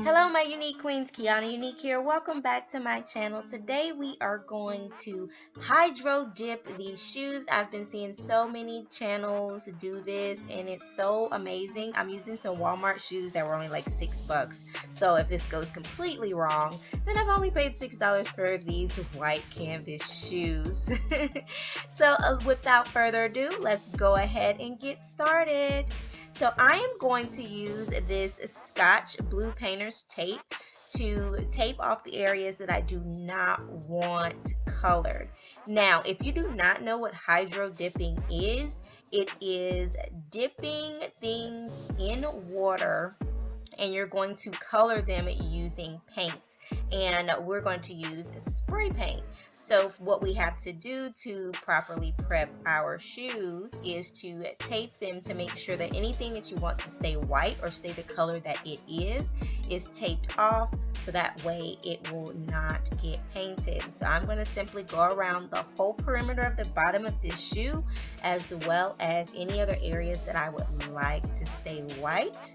Hello, my unique queens. Quiana Unique here. Welcome back to my channel. Today we are going to hydro dip these shoes. I've been seeing so many channels do this and it's so amazing. I'm using some Walmart shoes that were only like $6. So if this goes completely wrong, then I've only paid $6 for these white canvas shoes. Without further ado, let's go ahead and get started. So I am going to use this Scotch Blue Painter's tape to tape off the areas that I do not want colored. Now, if you do not know what hydro dipping is, it is dipping things in water and you're going to color them using paint, and we're going to use spray paint. So what we have to do to properly prep our shoes is to tape them to make sure that anything that you want to stay white or stay the color that it is taped off, so that way it will not get painted. So I'm going to simply go around the whole perimeter of the bottom of this shoe, as well as any other areas that I would like to stay white.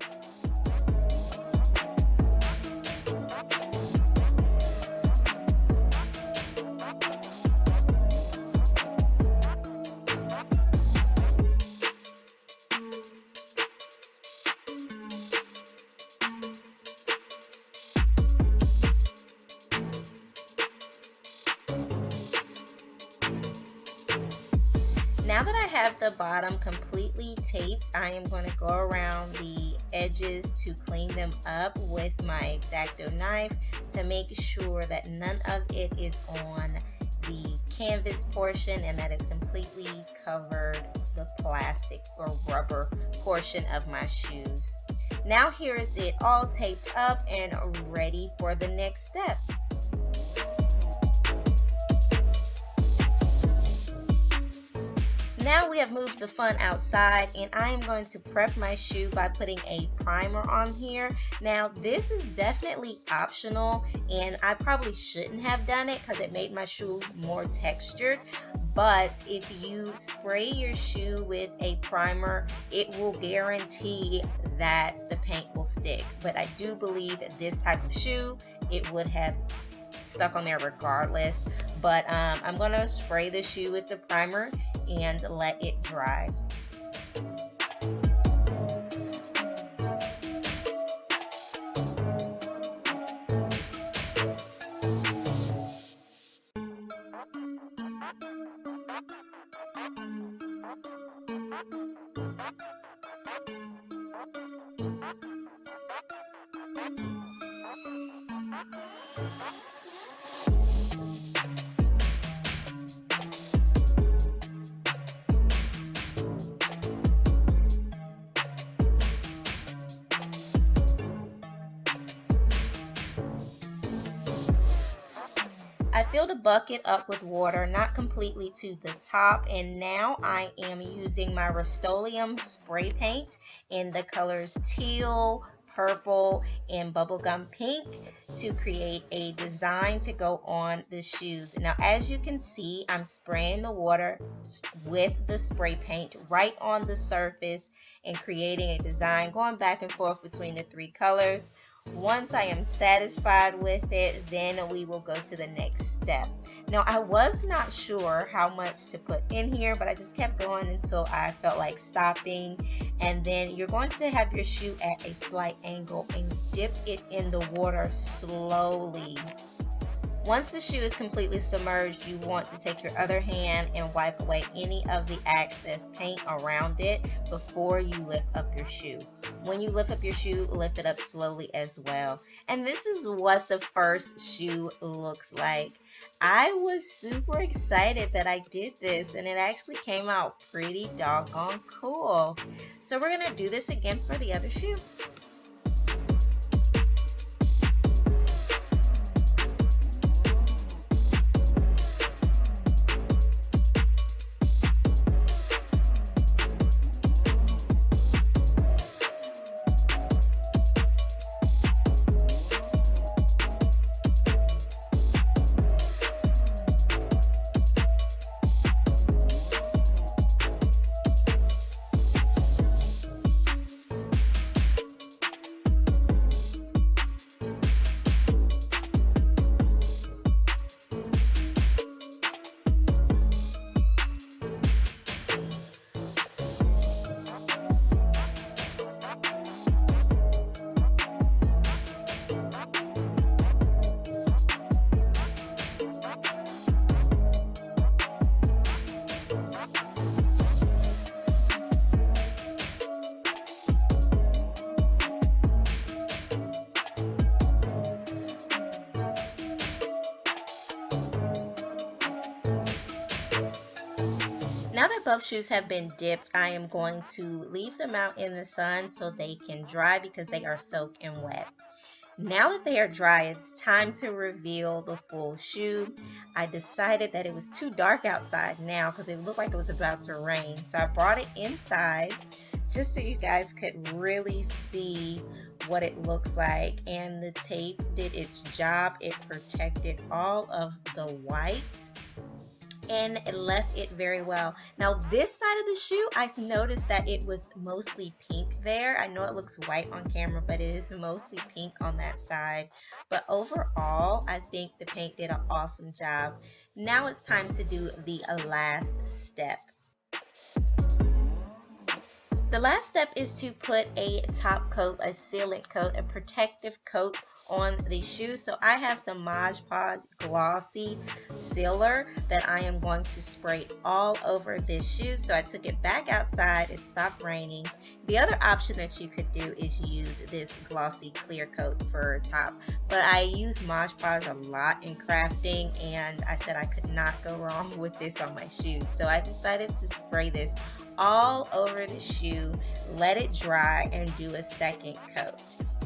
Now that I have the bottom completely taped, I am going to go around the edges to clean them up with my X-Acto knife to make sure that none of it is on the canvas portion and that it's completely covered the plastic or rubber portion of my shoes. Now here is it all taped up and ready for the next step. Now we have moved the fun outside, and I am going to prep my shoe by putting a primer on here. Now this is definitely optional and I probably shouldn't have done it because it made my shoe more textured, but if you spray your shoe with a primer, it will guarantee that the paint will stick. But I do believe that this type of shoe, it would have stuck on there regardless. But I'm going to spray the shoe with the primer and let it dry. I filled a bucket up with water, not completely to the top, and now I am using my Rust-Oleum spray paint in the colors teal, purple, and bubblegum pink to create a design to go on the shoes. Now as you can see, I'm spraying the water with the spray paint right on the surface and creating a design, going back and forth between the three colors. Once I am satisfied with it, then we will go to the next step. Now I was not sure how much to put in here, but I just kept going until I felt like stopping. And then you're going to have your shoe at a slight angle and dip it in the water slowly. Once the shoe is completely submerged, you want to take your other hand and wipe away any of the excess paint around it before you lift up your shoe. When you lift up your shoe, lift it up slowly as well. And this is what the first shoe looks like. I was super excited that I did this, and it actually came out pretty doggone cool. So we're going to do this again for the other shoe. Now that both shoes have been dipped, I am going to leave them out in the sun so they can dry because they are soaking wet. Now that they are dry, it's time to reveal the full shoe. I decided that it was too dark outside now because it looked like it was about to rain. So I brought it inside just so you guys could really see what it looks like. And the tape did its job. It protected all of the white and it left it very well. Now this side of the shoe, I noticed that it was mostly pink there. I know it looks white on camera, but it is mostly pink on that side. But overall, I think the paint did an awesome job. Now it's time to do the last step. The last step is to put a top coat, a sealant coat, a protective coat on the shoe. So I have some Mod Podge glossy sealer that I am going to spray all over this shoe. So I took it back outside, it stopped raining. The other option that you could do is use this glossy clear coat for top, but I use Mod Podge a lot in crafting and I said I could not go wrong with this on my shoes. So I decided to spray this all over the shoe, let it dry, and do a second coat.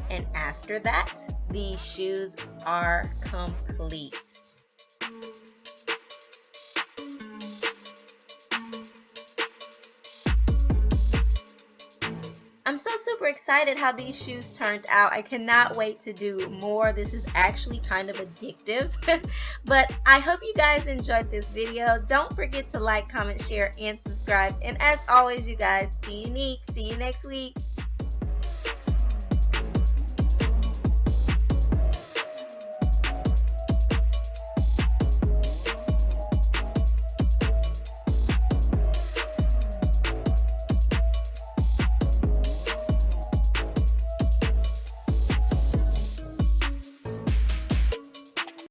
And after that, these shoes are complete. I'm so super excited how these shoes turned out. I cannot wait to do more. This is actually kind of addictive. But I hope you guys enjoyed this video. Don't forget to like, comment, share, and subscribe. And as always, you guys, be unique. See you next week.